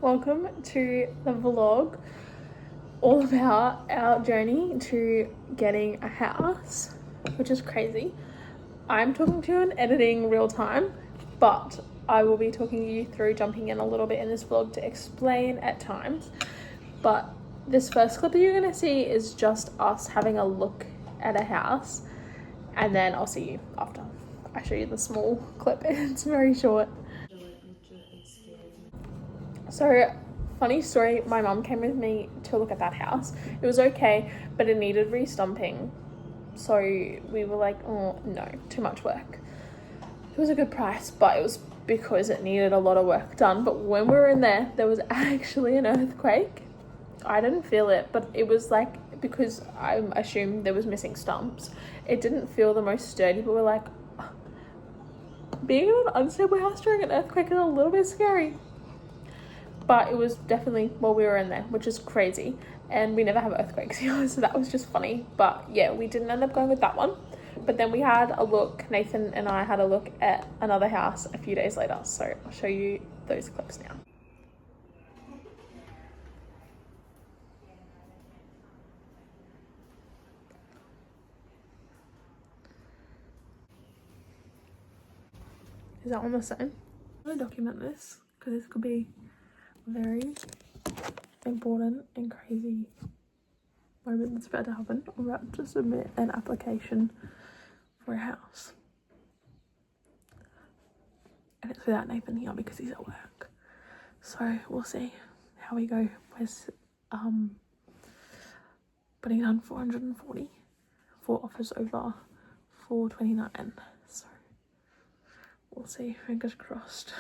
Welcome to the vlog all about our journey to getting a house, which is crazy. I'm talking to you and editing real time, but I will be talking you through jumping in a little bit in this vlog to explain at times. But this first clip that you're going to see is just us having a look at a house, and then I'll see you after I show you the small clip. It's very short. So, funny story, my mum came with me to look at that house. It was okay, but it needed re-stumping. So we were like, oh no, too much work. It was a good price, but it was because it needed a lot of work done. But when we were in there was actually an earthquake. I didn't feel it, but it was like, because I assumed there was missing stumps, it didn't feel the most sturdy, but we're like, being in an unstable house during an earthquake is a little bit scary. But it was definitely while we were in there, which is crazy. And we never have earthquakes here, so that was just funny. But yeah, we didn't end up going with that one. But then we had a look, Nathan and I had a look at another house a few days later. So I'll show you those clips now. Is that one the same? I'm gonna document this because this could be very important and crazy moment that's about to happen. I'm about to submit an application for a house, and it's without Nathan here because he's at work, so we'll see how we go with putting down 440 for offers over 429, so we'll see, fingers crossed.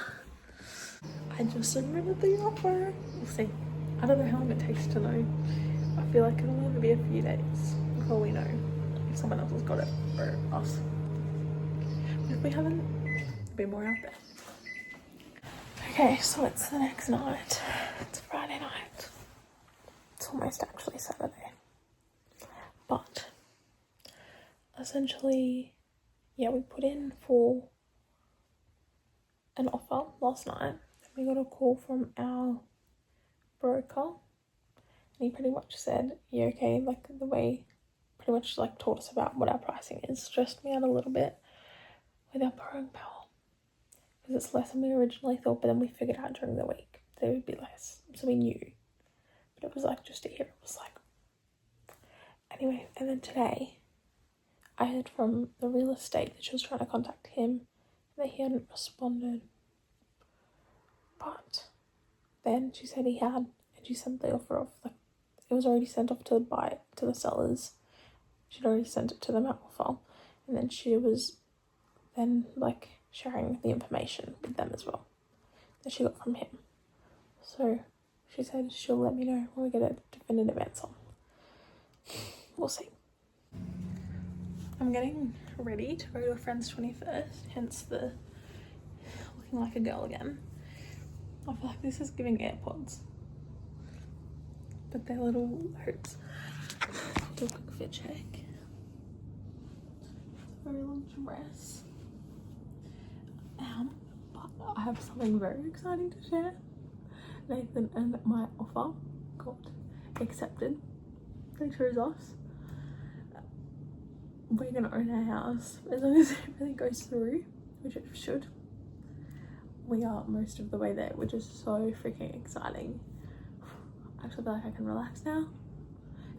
I just submitted the offer. We'll see. I don't know how long it takes to know. I feel like it'll only be a few days before we know if someone else has got it or us. But if we haven't, there'll be more out there. Okay, so it's the next night. It's Friday night. It's almost actually Saturday. But essentially, yeah, we put in for an offer last night. We got a call from our broker, and he pretty much said, yeah, okay, like the way, pretty much like told us about what our pricing is. Stressed me out a little bit with our borrowing power, because it's less than we originally thought, but then we figured out during the week that it would be less, so we knew. But it was like, just to hear it was like, anyway. And then today I heard from the real estate that she was trying to contact him and that he hadn't responded, but then she said he had, and she sent the offer off. Like, it was already sent off to the sellers. She'd already sent it to them at offer, and then she was then like sharing the information with them as well that she got from him. So she said she'll let me know when we get a definitive answer. We'll see. I'm getting ready to go to a friend's 21st, hence the looking like a girl again. I feel like this is giving AirPods, but they're little hoops. Do a quick fit check. Very long dress. But I have something very exciting to share. Nathan and my offer got accepted. They chose us. We're gonna own our house as long as everything goes through, which it should. We are most of the way there, which is so freaking exciting. I actually feel like I can relax now,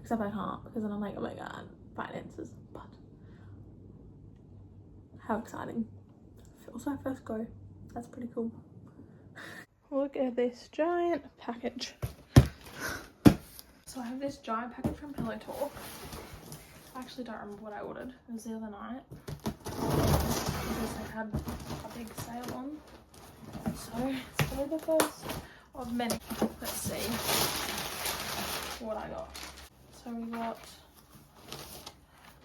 except I can't, because then I'm like, oh my god, finances. But how exciting. Feels my first go. That's pretty cool. Look at this giant package. So I have this giant package from Pillow Talk. I actually don't remember what I ordered. It was the other night because they had a big sale on. So it's probably the first of many. Let's see what I got. So we got,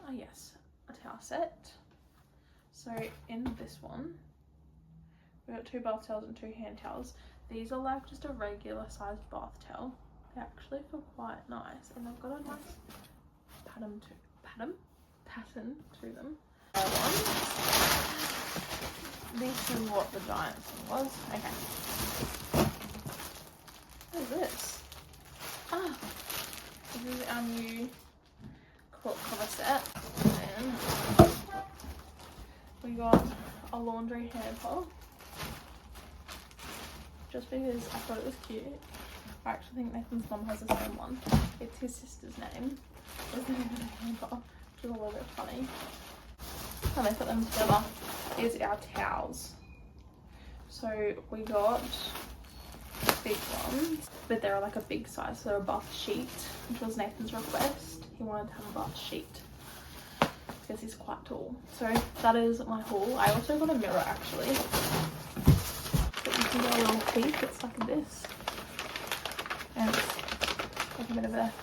oh yes, a towel set. So in this one, we got 2 bath towels and 2 hand towels. These are like just a regular sized bath towel. They actually feel quite nice, and they've got a nice pattern to them. This is what the giant thing was. Okay. is this? Ah, this is our new quilt cover set. And we got a laundry hamper. Just because I thought it was cute. I actually think Nathan's mum has the same one. It's his sister's name. It's the name of the hamper, which is a little bit funny. And I put them together. Is our towels. So we got big ones, but they're like a big size, so they're a bath sheet, which was Nathan's request. He wanted to have a bath sheet because he's quite tall. So that is my haul. I also got a mirror actually, so you can get a little peek. It's like this, and it's like a bit of a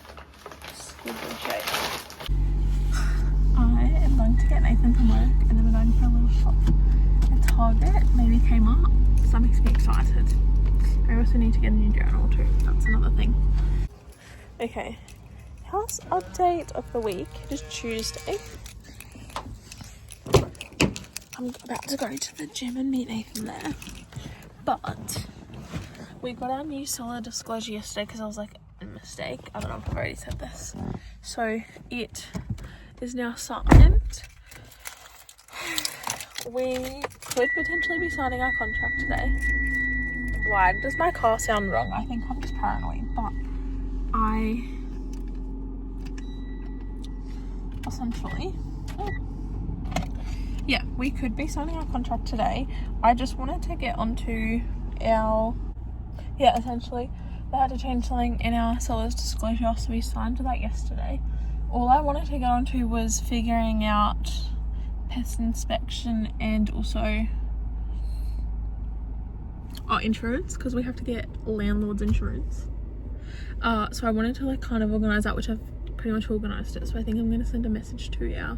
squiggly shape. I am going to get Nathan from work, and then we're going for a little shop at Target, maybe Kmart. So that makes me excited. I also need to get a new journal too, that's another thing. Okay, house update of the week. It is Tuesday. I'm about to go to the gym and meet Nathan there. But we got our new seller disclosure yesterday because I was like, a mistake. I don't know if I've already said this. So it is now signed. We could potentially be signing our contract today. Why does my car sound wrong? I think I'm just paranoid, but I essentially, yeah, we could be signing our contract today. I just wanted to get onto our, essentially they had to change something in our seller's disclosure, so we signed that yesterday. All I wanted to get onto was figuring out pest inspection and also our insurance, because we have to get landlord's insurance. So I wanted to like kind of organise that, which I've pretty much organised it. So I think I'm going to send a message to our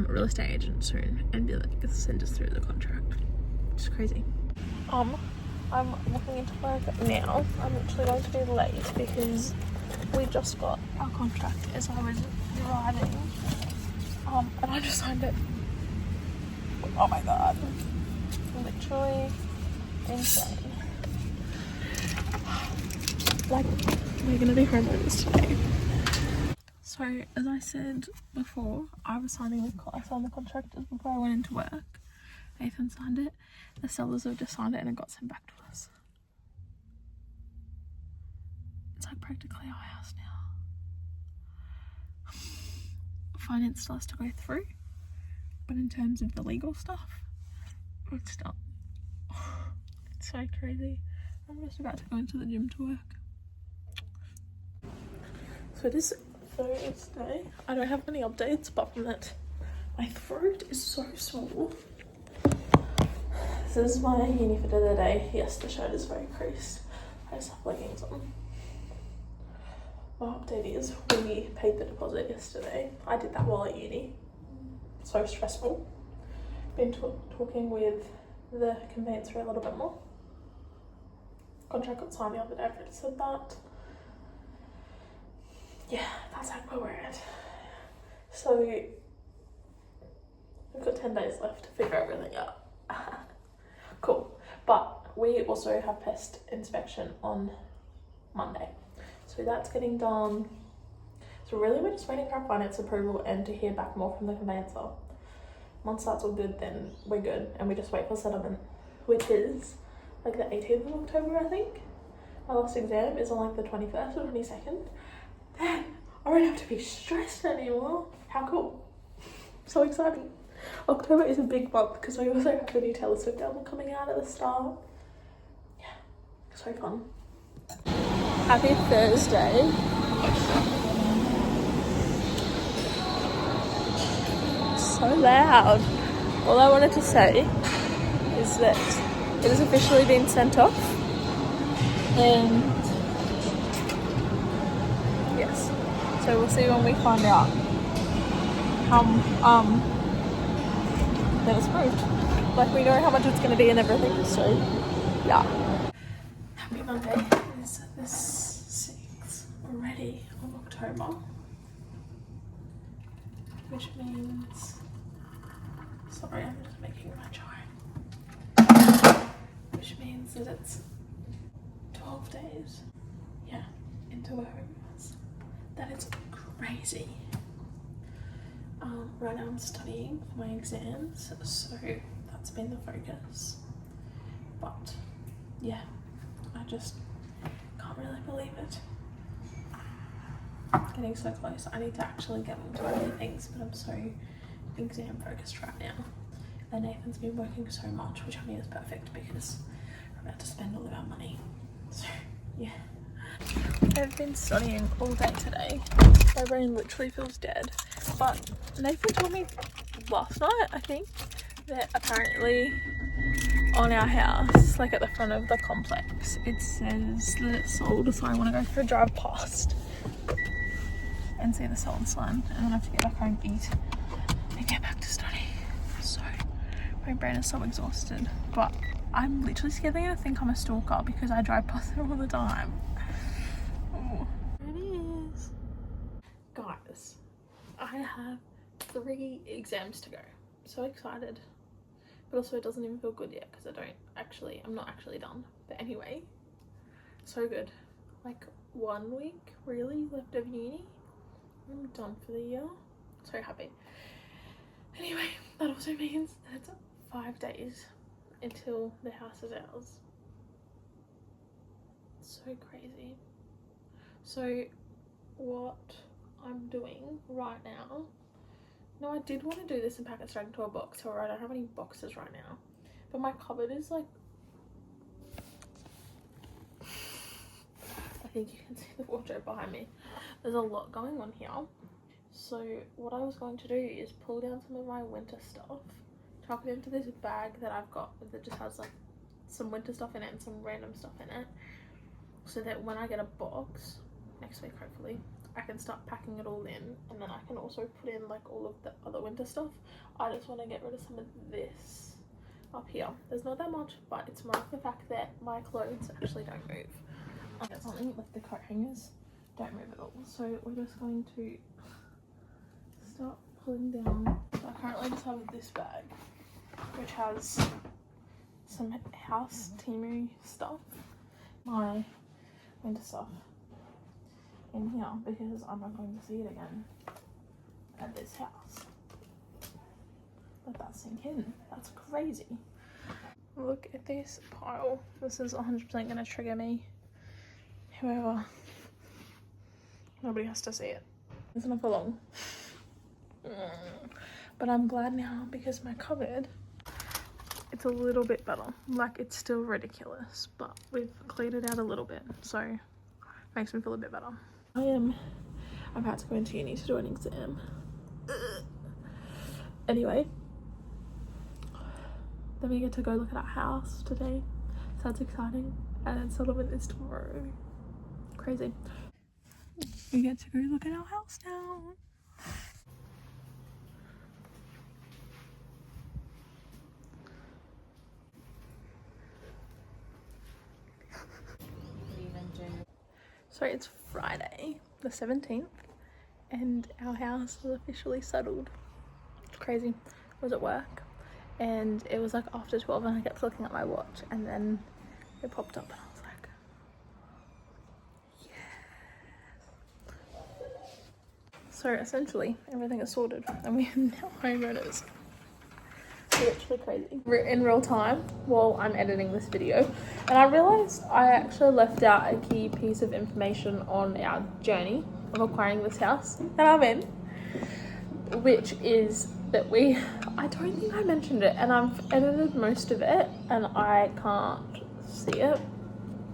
real estate agent soon and be like, send us through the contract. It's crazy. I'm looking into work now. I'm actually going to be late because we just got our contract as I was driving. And I just signed it. Oh my god. Literally insane. Like, we're gonna be homeowners today. So, as I said before, I signed the contract just before I went into work. Nathan signed it. The sellers have just signed it and it got sent back to us. It's like practically our house now. Finance still has to go through, but in terms of the legal stuff, it's done. It's so crazy. I'm just about to go into the gym to work. So it is Thursday. I don't have any updates apart from that my throat is so sore. This is my uni fit of the day. Yes, the shirt is very creased. I just have leggings on. My update is we paid the deposit yesterday. I did that while at uni. So stressful. Been talking with the conveyancer a little bit more. Contract got signed the other day, I've already said that. Yeah, that's like where we're at. So we've got 10 days left to figure everything out. Cool. But we also have pest inspection on Monday. So that's getting done. So really we're just waiting for our finance approval and to hear back more from the conveyancer. Once that's all good, then we're good. And we just wait for settlement, which is like the 18th of October, I think. My last exam is on like the 21st or 22nd. Then I won't have to be stressed anymore. How cool. So exciting. October is a big month because we also have the new Taylor Swift album coming out at the start. Yeah, so fun. Happy Thursday. So loud. All I wanted to say is that it has officially been sent off. And yes, so we'll see when we find out how that it's approved. Like, we know how much it's going to be and everything, so yeah. Happy Monday. It's the 6th already of October, which means, sorry, I'm just making my chai, which means that it's 12 days yeah, into where it was. That is crazy. Right now I'm studying for my exams, so that's been the focus. But yeah, I just can't really believe it. Getting so close. I need to actually get into other things, but I'm so exam focused right now. And Nathan's been working so much, which I mean is perfect because we're about to spend all of our money. So yeah. I've been studying all day today. My brain literally feels dead. But Nathan told me last night, I think, that apparently on our house, like at the front of the complex, it says that it's sold. So I want to go for a drive past and see the sold sign, and then I have to get back home, eat, and get back to study. So my brain is so exhausted, but I'm literally scared they're gonna think I'm a stalker because I drive past there all the time. Oh, there it is. Guys, I have 3 exams to go. So excited, but also it doesn't even feel good yet because I'm not actually done. But anyway, so good. Like 1 week really left of uni. I'm done for the year. So happy. Anyway, that also means that it's 5 days until the house is ours. So crazy. So what I'm doing right now, no, I did want to do this and pack it straight into a box. However, I don't have any boxes right now, but my cupboard is like, I think you can see the wardrobe behind me. There's a lot going on here. So what I was going to do is pull down some of my winter stuff, tuck it into this bag that I've got that just has like some winter stuff in it and some random stuff in it, so that when I get a box next week, hopefully, I can start packing it all in, and then I can also put in like all of the other winter stuff. I just want to get rid of some of this up here. There's not that much, but it's more of the fact that my clothes actually don't move. Get something like the coat hangers don't move at all. So we're just going to start pulling down. So I currently just have this bag, which has some house Temu stuff, my winter stuff in here, because I'm not going to see it again at this house. Let that sink in. That's crazy. Look at this pile. This is 100% going to trigger me. However, nobody has to see it. It's not for long. But I'm glad now because my cupboard, it's a little bit better. Like, it's still ridiculous, but we've cleared it out a little bit, so it makes me feel a bit better. I am about to go into uni to do an exam. Anyway, then we get to go look at our house today, so that's exciting, and then settlement is tomorrow. Crazy. We get to go look at our house now. So it's Friday the 17th and our house is officially settled. It's crazy. I was at work and it was like after 12 and I kept looking at my watch and then it popped up and I was like, yes. So essentially everything is sorted and we are now homeowners. Literally crazy. In real time while I'm editing this video, and I realized I actually left out a key piece of information on our journey of acquiring this house that I'm in, which is that I don't think I mentioned it, and I've edited most of it and I can't see it.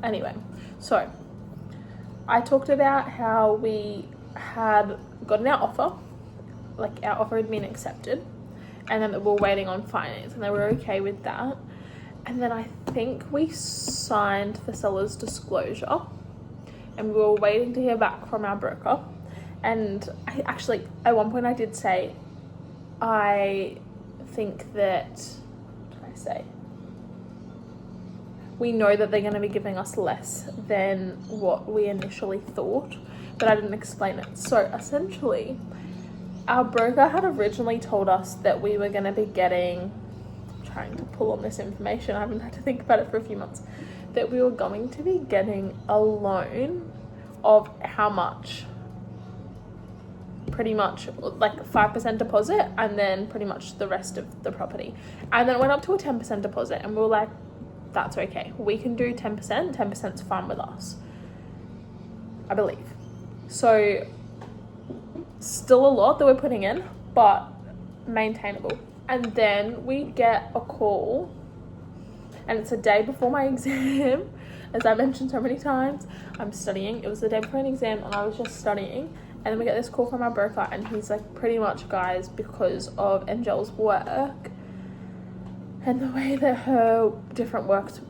Anyway, so I talked about how we had gotten our offer, like our offer had been accepted, and then we were waiting on finance and they were okay with that. And then I think we signed the seller's disclosure and we were waiting to hear back from our broker. And I actually, at one point I did say, I think that, what did I say? We know that they're going to be giving us less than what we initially thought, but I didn't explain it. So essentially, our broker had originally told us that we were going to be getting, trying to pull on this information, I haven't had to think about it for a few months, that we were going to be getting a loan of how much, pretty much like 5% deposit, and then pretty much the rest of the property. And then it went up to a 10% deposit, and we were like, that's okay, we can do 10%. 10%'s fine with us, I believe. So still a lot that we're putting in, but maintainable. And then we get a call, and it's a day before my exam. As I mentioned so many times, I'm studying. It was the day before an exam, and I was just studying. And then we get this call from our broker, and he's like, pretty much, guys, because of Angel's work and the way that her different works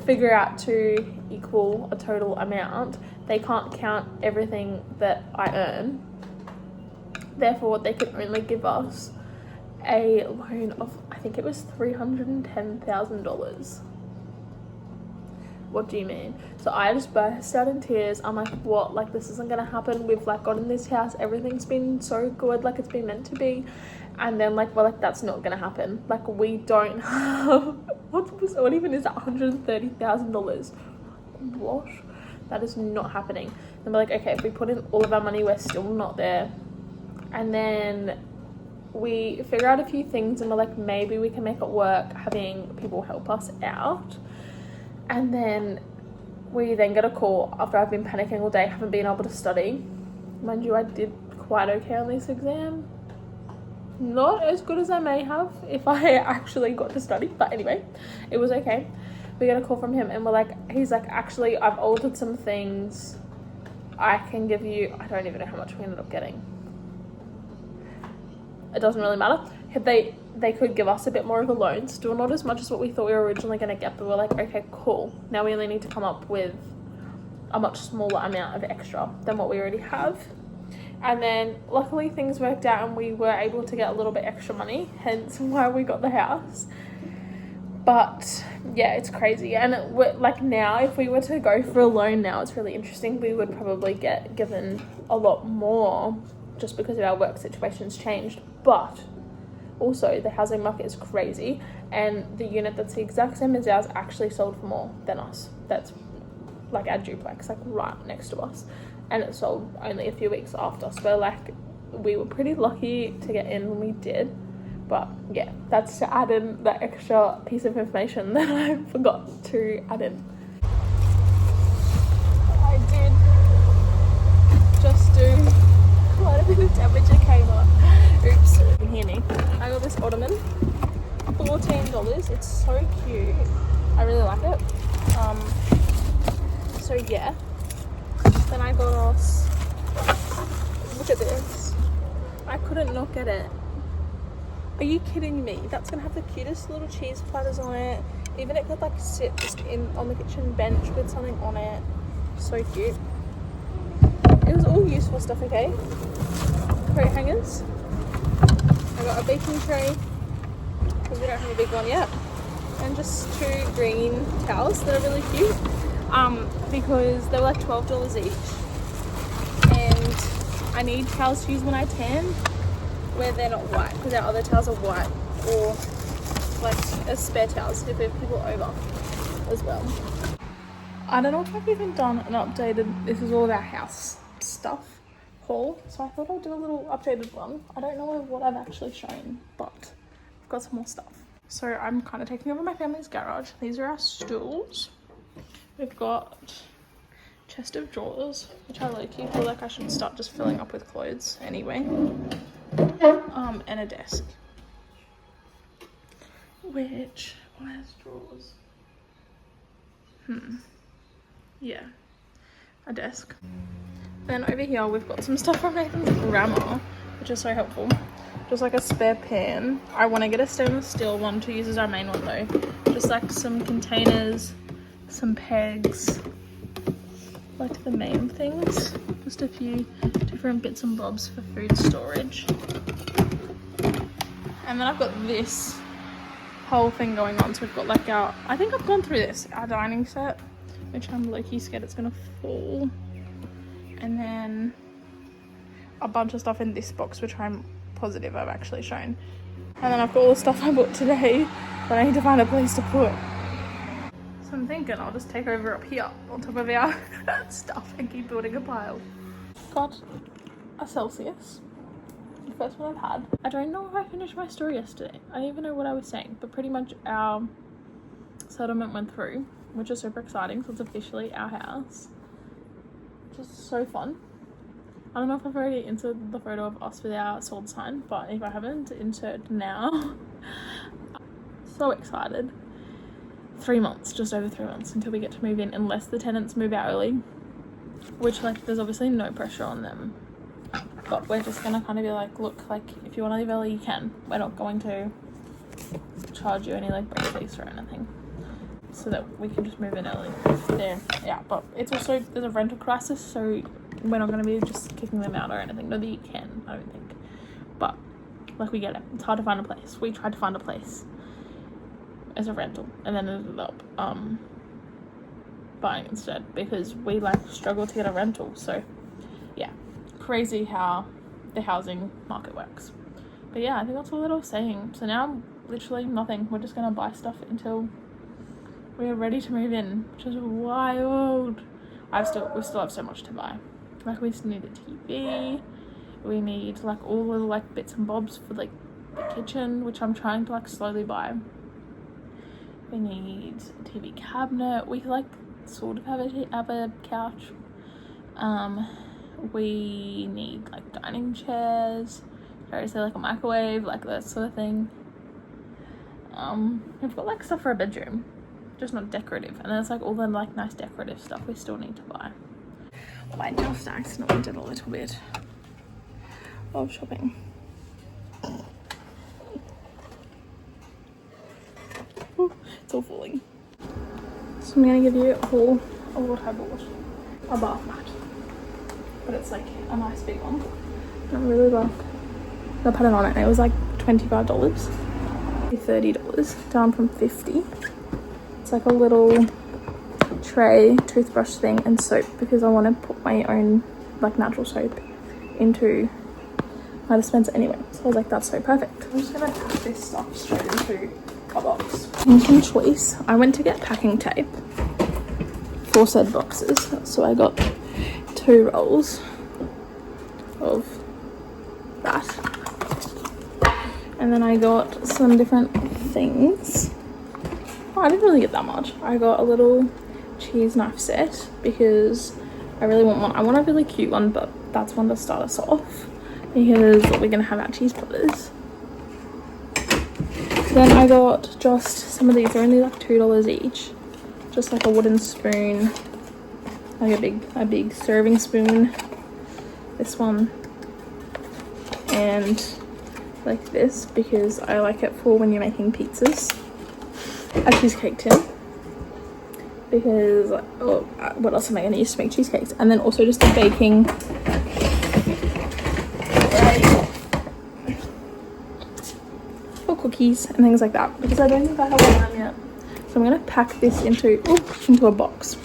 figure out to equal a total amount, they can't count everything that I earn. Therefore, they could only give us a loan of, I think it was $310,000. What do you mean? So I just burst out in tears. I'm like, what? Like, this isn't gonna happen. We've like gotten this house, everything's been so good, like it's been meant to be. And then like, we're like, that's not gonna happen. Like, we don't have what even is that, $130,000? What? That is not happening. And we're like, okay, if we put in all of our money, we're still not there. And then we figure out a few things, and we're like, maybe we can make it work having people help us out. And then we then get a call after I've been panicking all day, haven't been able to study. Mind you, I did quite okay on this exam. Not as good as I may have if I actually got to study, but anyway, it was okay. We get a call from him, and he's like, actually, I've altered some things. I can give you, I don't even know how much we ended up getting. It doesn't really matter. They could give us a bit more of a loan, still not as much as what we thought we were originally going to get, but we're like, okay, cool. Now we only need to come up with a much smaller amount of extra than what we already have. And then luckily things worked out, and we were able to get a little bit extra money, hence why we got the house. But yeah, it's crazy. And like, now if we were to go for a loan now, it's really interesting. We would probably get given a lot more just because of our work situation's changed. But also, the housing market is crazy, and the unit that's the exact same as ours actually sold for more than us. That's like our duplex, like right next to us, and it sold only a few weeks after. So like, we were pretty lucky to get in when we did. But yeah, that's to add in the extra piece of information that I forgot to add in. I did just do quite a bit of damage at Kmart. Oops, you can hear me. I got this ottoman, $14. It's so cute. I really like it. So yeah. Then I got us, look at this. I couldn't not get it. Are you kidding me? That's gonna have the cutest little cheese platters on it. Even it could like sit just on the kitchen bench with something on it. So cute. It was all useful stuff, okay? Coat hangers. I got a baking tray, because we don't have a big one yet. And just 2 green towels that are really cute. Because they were like $12 each. And I need towels to use when I tan, where they're not white, because our other towels are white, or like as spare towels if we have people over as well. I don't know if I've even done an updated, this is all of our house stuff haul, so I thought I'd do a little updated one. I don't know what I've actually shown, but I've got some more stuff. So I'm kind of taking over my family's garage. These are our stools. We've got chest of drawers, which I low-key feel like I should start just filling up with clothes anyway. And a desk. Which, why has drawers? Yeah, a desk. Then over here we've got some stuff from Nathan's grandma, which is so helpful. Just like a spare pan. I want to get a stainless steel one to use as our main one though. Just like some containers, some pegs, like the main things. Just a few different bits and bobs for food storage. And then I've got this whole thing going on. So we've got like our, I think I've gone through this, our dining set, which I'm low-key scared it's gonna fall. And then a bunch of stuff in this box, which I'm positive I've actually shown. And then I've got all the stuff I bought today, but I need to find a place to put some I'm thinking I'll just take over up here on top of our stuff and keep building a pile. Got a Celsius. The first one I've had. I don't know if I finished my story yesterday. I don't even know what I was saying, but pretty much our settlement went through, which is super exciting. So it's officially our house. Just so fun. I don't know if I've already inserted the photo of us with our sword sign, but if I haven't, insert now. So excited. 3 months, just over 3 months until we get to move in, unless the tenants move out early, which like there's obviously no pressure on them, but we're just gonna kind of be like, look, like if you want to leave early you can, we're not going to charge you any like break fees or anything, so that we can just move in early there. Yeah, but it's also, there's a rental crisis, so we're not going to be just kicking them out or anything. No, that you can, I don't think, but like we get it, it's hard to find a place. We tried to find a place as a rental and then ended up buying instead because we like struggled to get a rental. So yeah, crazy how the housing market works. But yeah, I think that's all that I was saying. So now literally nothing, we're just gonna buy stuff until we are ready to move in, which is wild. We still have so much to buy. Like we still need a TV, we need like all the like bits and bobs for like the kitchen, which I'm trying to like slowly buy. We need a TV cabinet. We like sort of have a couch. We need like dining chairs. Sorry, so like a microwave, like that sort of thing. We've got like stuff for a bedroom, just not decorative. And there's like all the like nice decorative stuff we still need to buy. I just accidentally did a little bit of shopping. It's all falling. So I'm gonna give you a haul of what I bought. A bath mat, but it's like a nice big one. I really like the pattern on it. It was like $25, $30, down from $50. It's like a little tray, toothbrush thing, and soap, because I want to put my own like natural soap into my dispenser anyway. So I was like, that's so perfect. I'm just gonna pack this stuff straight into a box. Some choice. I went to get packing tape for said boxes, so I got 2 rolls of that, and then I got some different things. Oh, I didn't really get that much. I got a little cheese knife set because I really want one. I want a really cute one, but that's one to start us off because we're gonna have our cheese platters. Then I got just some of these. They're only like $2 each. Just like a wooden spoon, like a big serving spoon. This one, and like this because I like it for when you're making pizzas. A cheesecake tin because what else am I gonna use to make cheesecakes? And then also just a baking for cookies and things like that, because I don't think I have one of them yet. So I'm gonna pack this into a box.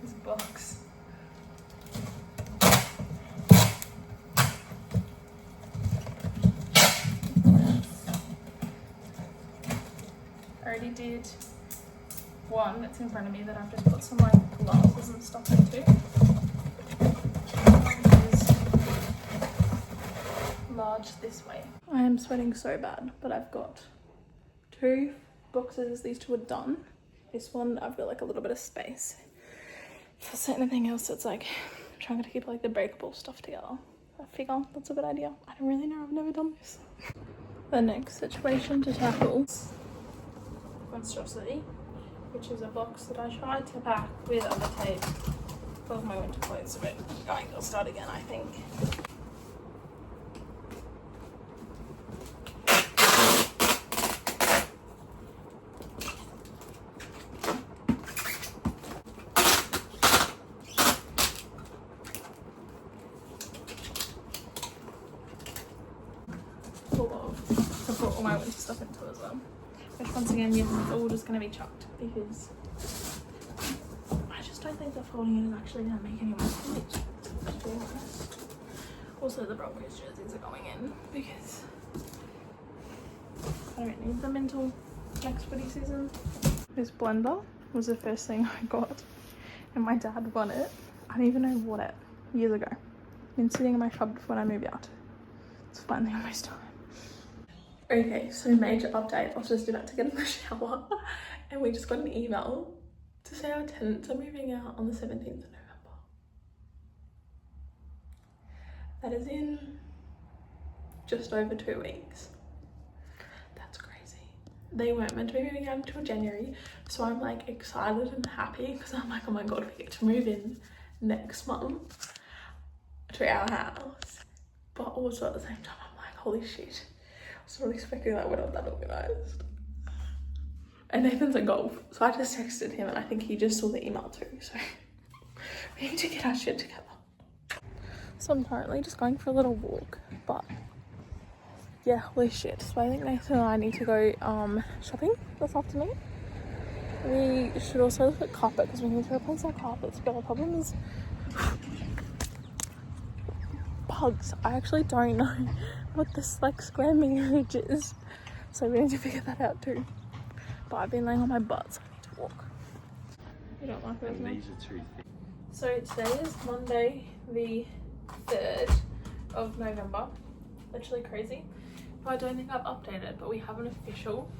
This box. I already did one that's in front of me that I've just put some like glasses and stuff into. Large this way. I am sweating so bad, but I've got 2 boxes. These 2 are done. This one I've got like a little bit of space. If there's anything else that's like trying to keep like the breakable stuff together, I figure that's a good idea. I don't really know, I've never done this. The next situation to tackle is Monstrosity, which is a box that I tried to pack with other tape. Both my winter clothes, but I'll start again, I think. I put all my winter stuff into as well. Which once again, yes, it's all just going to be chucked because I just don't think the folding it is actually going to make any more sense, to be honest. Also, the Broncos jerseys are going in because I don't need them until next footy season. This blender was the first thing I got, and my dad won it. I don't even know what it, years ago. Been sitting in my cupboard when I moved out. It's finally almost time. Okay, so major update. I was just about to get in the shower and we just got an email to say our tenants are moving out on the 17th of November. That is in just over 2 weeks. That's crazy. They weren't meant to be moving out until January, so I'm like excited and happy because I'm like, oh my god, we get to move in next month to our house. But also at the same time, I'm like, holy shit. I was not expecting that we're not that organised. And Nathan's at golf, so I just texted him and I think he just saw the email too, so we need to get our shit together. So I'm currently just going for a little walk, but yeah, holy shit. So I think Nathan and I need to go shopping this afternoon. We should also look at carpet because we need to replace our carpets, but our problem is bugs. I actually don't know what this like square meterage is, so we need to figure that out too. But I've been laying on my butt, so I need to walk. You don't like those ones? So today is Monday the 3rd of November. Literally crazy. I don't think I've updated, but we have an official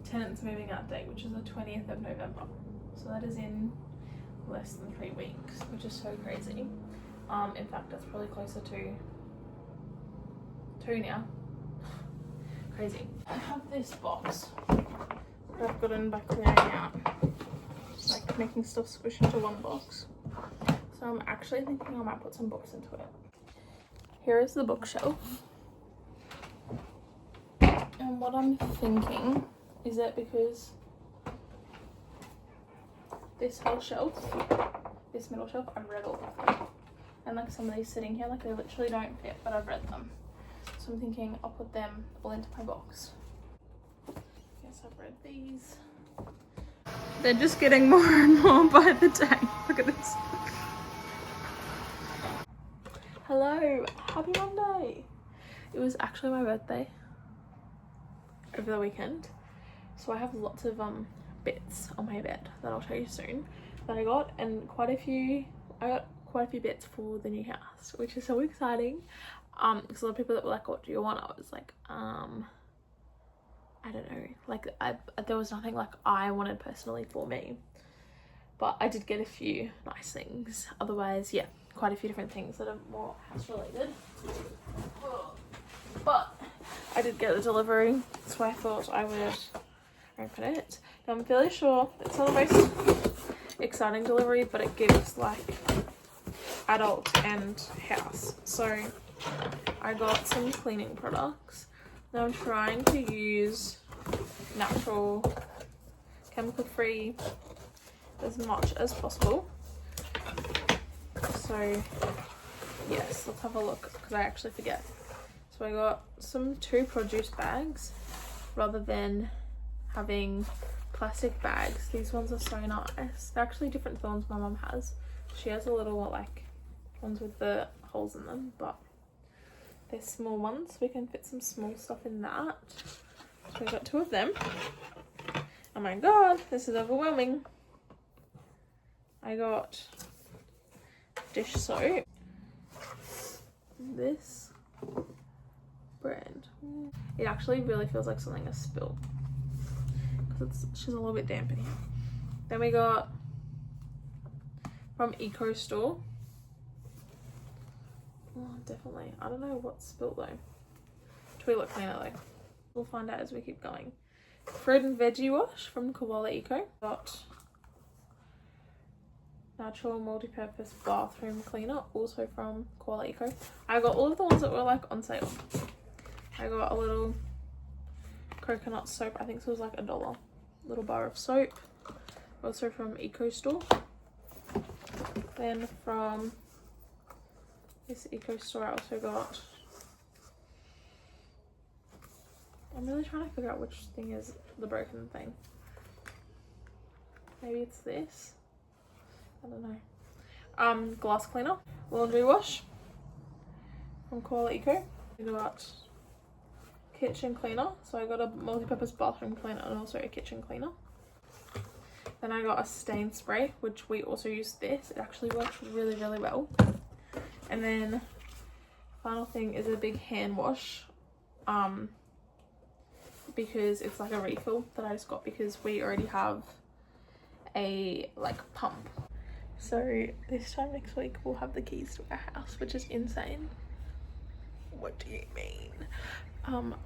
tenants moving out date, which is the 20th of November. So that is in less than 3 weeks, which is so crazy. In fact, that's probably closer to 2 now. Crazy. I have this box that I've gotten by clearing out, like making stuff squish into one box. So I'm actually thinking I might put some books into it. Here is the bookshelf. And what I'm thinking is that because this whole shelf, this middle shelf, I've read all of them. And like some of these sitting here, like they literally don't fit, but I've read them. So I'm thinking I'll put them all into my box. Yes, I've read these. They're just getting more and more by the day. Look at this. Hello, happy Monday. It was actually my birthday over the weekend. So I have lots of bits on my bed that I'll show you soon that I got, and I got quite a few bits for the new house, which is so exciting. Because a lot of people that were like, what do you want? I was like, I don't know, like there was nothing like I wanted personally for me, but I did get a few nice things. Otherwise, yeah, quite a few different things that are more house related, but I did get the delivery, so I thought I would open it. Now I'm fairly sure it's not the most exciting delivery, but it gives like adult and house. So I got some cleaning products. Now I'm trying to use natural, chemical free as much as possible. So yes, let's have a look because I actually forget. So I got two produce bags rather than having plastic bags. These ones are so nice. They're actually different to the ones my mum has. She has a little like ones with the holes in them, but they're small ones. We can fit some small stuff in that. So I got 2 of them. Oh my god, this is overwhelming. I got dish soap. This brand. It actually really feels like something has spilled because it's just a little bit damp in here. Then we got from Eco Store. Oh, definitely. I don't know what's spilled though. Toilet cleaner though. We'll find out as we keep going. Fruit and veggie wash from Koala Eco. Got natural multi-purpose bathroom cleaner, also from Koala Eco. I got all of the ones that were like on sale. I got a little coconut soap. I think it was like $1. Little bar of soap. Also from Eco Store. Then from this Eco Store I also got, I'm really trying to figure out which thing is the broken thing. Maybe it's this. I don't know. Glass cleaner. Laundry wash from Koala Eco. We got kitchen cleaner. So I got a multi-purpose bathroom cleaner and also a kitchen cleaner. Then I got a stain spray, which we also use this. It actually works really, really well. And then final thing is a big hand wash. Because it's like a refill that I just got because we already have a like pump. So this time next week we'll have the keys to our house, which is insane. What do you mean?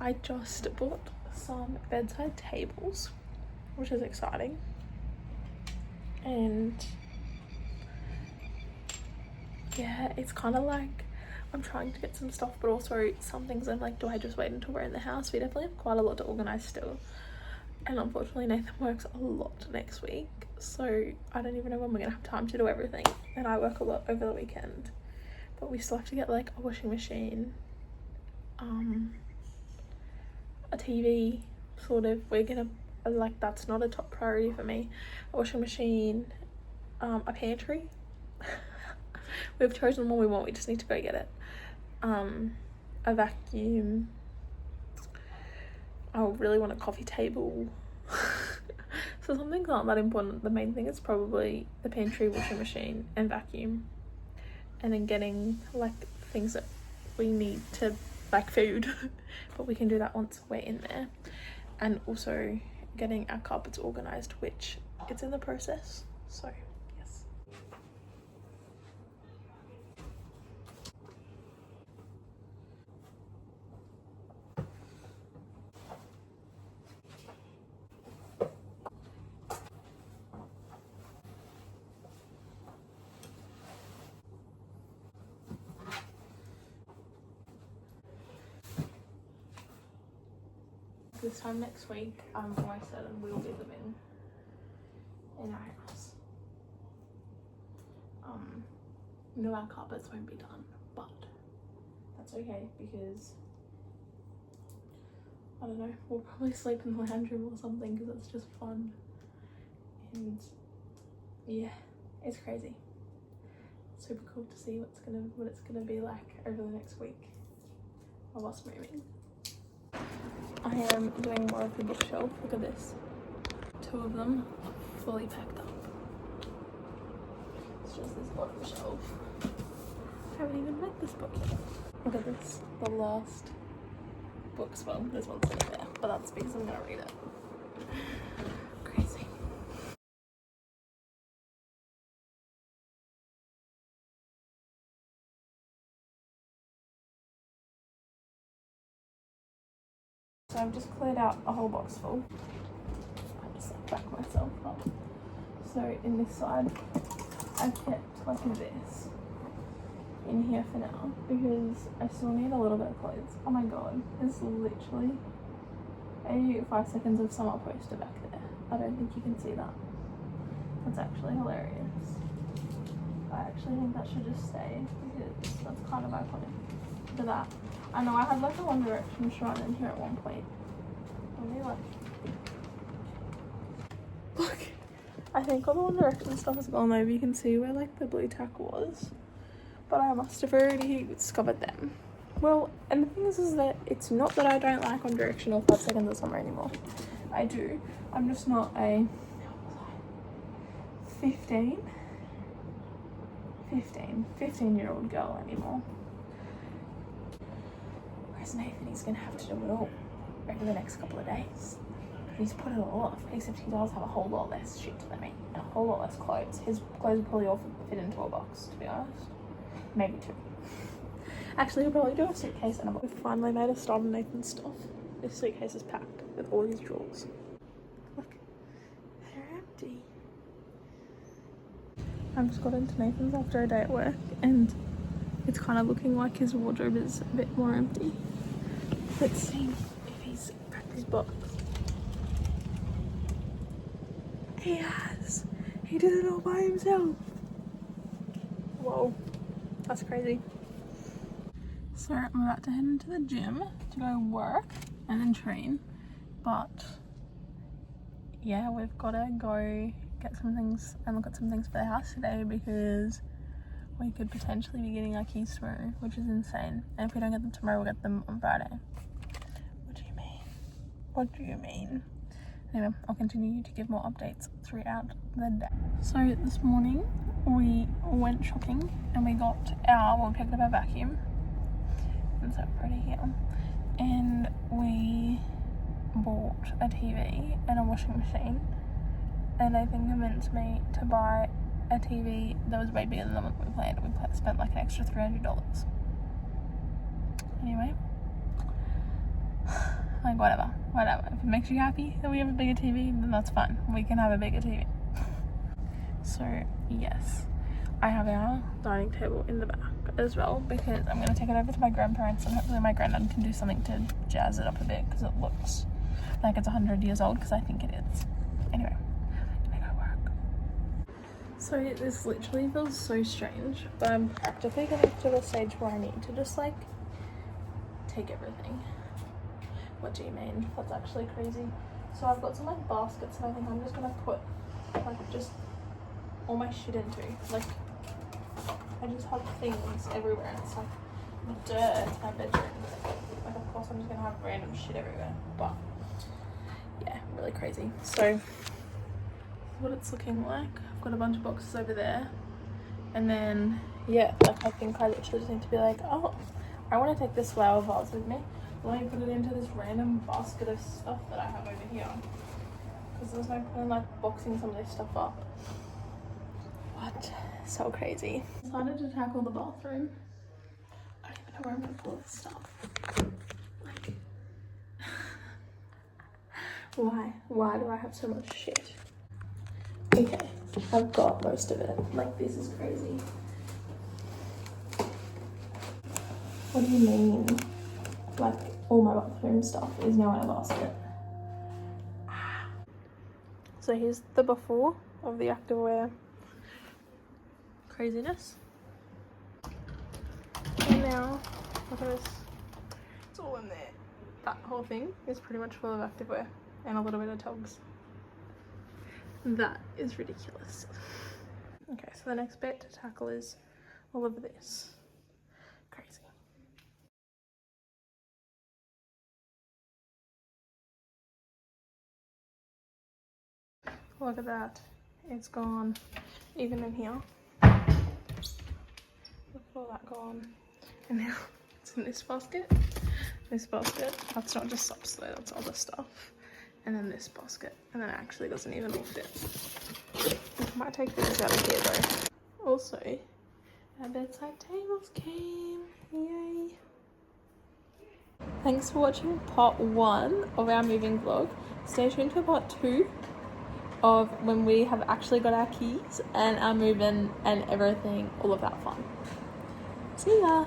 I just bought some bedside tables, which is exciting. And yeah, it's kind of like I'm trying to get some stuff, but also some things I'm like, do I just wait until we're in the house? We definitely have quite a lot to organise still. And unfortunately Nathan works a lot next week, so I don't even know when we're gonna have time to do everything. And I work a lot over the weekend, but we still have to get like a washing machine, a TV, sort of. We're gonna, like, that's not a top priority for me. A washing machine, a pantry. We've chosen the one we want, we just need to go get it. A vacuum. I really want a coffee table. So some things aren't that important. The main thing is probably the pantry, washing machine and vacuum, and then getting like things that we need to, like food, but we can do that once we're in there. And also getting our carpets organized, which it's in the process, so yes. This time next week, I'm almost certain we will be living in our house. No, our carpets won't be done, but that's okay because I don't know, we'll probably sleep in the lounge room or something because it's just fun. And yeah, it's crazy. Super cool to see what it's gonna be like over the next week of us moving. I am doing more of the bookshelf. Look at this. 2 of them fully packed up. It's just this bottom shelf. I haven't even read this book yet. Look at this. The last books. Well, this one's sitting there, but that's because I'm gonna read it. Crazy. So I've just cleared out a whole box full. I just like back myself up. So in this side, I've kept like this in here for now because I still need a little bit of clothes. Oh my god, there's literally 5 seconds of summer poster back there. I don't think you can see that. That's actually hilarious. I actually think that should just stay because that's kind of iconic for that. I know I had like a One Direction shrine in here at one point. Only like, look, I think all the One Direction stuff is gone over. You can see where like the blue tack was, but I must have already discovered them. Well, and the thing is that it's not that I don't like One Direction or 5 Seconds of Summer anymore. I do. I'm just not a 15-year-old girl anymore. Whereas Nathan, he's gonna have to do it all over the next couple of days. He's put it all off, except he does have a whole lot less shit than me and a whole lot less clothes. His clothes will probably all fit into a box, to be honest. Maybe 2. Actually, he'll probably do a suitcase and a box. We've finally made a start on Nathan's stuff. This suitcase is packed with all his drawers. Look, they're empty. I've just got into Nathan's after a day at work and it's kind of looking like his wardrobe is a bit more empty. Let's see if he's packed his box. He has! He did it all by himself! Whoa, that's crazy. So I'm about to head into the gym to go work and then train, but yeah, we've got to go get some things and look at some things for the house today because we could potentially be getting our keys tomorrow, which is insane. And if we don't get them tomorrow, we'll get them on Friday. What do you What do you mean? Anyway, I'll continue to give more updates throughout the day. So this morning we went shopping and we picked up our vacuum. It's already here. And we bought a TV and a washing machine. And Nathan convinced me to buy a TV that was way bigger than what we planned. We spent like an extra $300. Anyway. Like, whatever. If it makes you happy that we have a bigger TV, then that's fine. We can have a bigger TV. So, yes. I have our dining table in the back as well because I'm going to take it over to my grandparents and hopefully my granddad can do something to jazz it up a bit because it looks like it's 100 years old, because I think it is. Anyway, I'm going to go work. So, this literally feels so strange, but I'm practically getting to the stage where I need to just, like, take everything. What do you mean? That's actually crazy. So I've got some like baskets and I think I'm just gonna put like just all my shit into. Like I just have things everywhere and it's like dirt in my bedroom. Like of course I'm just gonna have random shit everywhere. But yeah, really crazy. So what it's looking like. I've got a bunch of boxes over there. And then yeah, like I think I literally just need to be like, oh, I wanna take this flower vase with me. Let me put it into this random basket of stuff that I have over here. Because there's no point in like boxing some of this stuff up. What? So crazy. Decided to tackle the bathroom. I don't even know where I'm gonna pull this stuff. Like, why do I have so much shit? Okay, I've got most of it. Like, this is crazy. What do you mean? Like, all my bathroom stuff is now in a basket. So here's the before of the activewear craziness. And now, look at this. It's all in there. That whole thing is pretty much full of activewear and a little bit of togs. That is ridiculous. Okay, so the next bit to tackle is all of this. Crazy. Look at that. It's gone. Even in here. Look at all that gone. And now it's in this basket. This basket. That's not just socks though, that's other stuff. And then this basket. And then it actually doesn't even all fit. I might take these out of here though. Also, our bedside tables came. Yay. Thanks for watching part 1 of our moving vlog. Stay tuned for part 2 of when we have actually got our keys and our move-in and everything, all of that fun. See ya!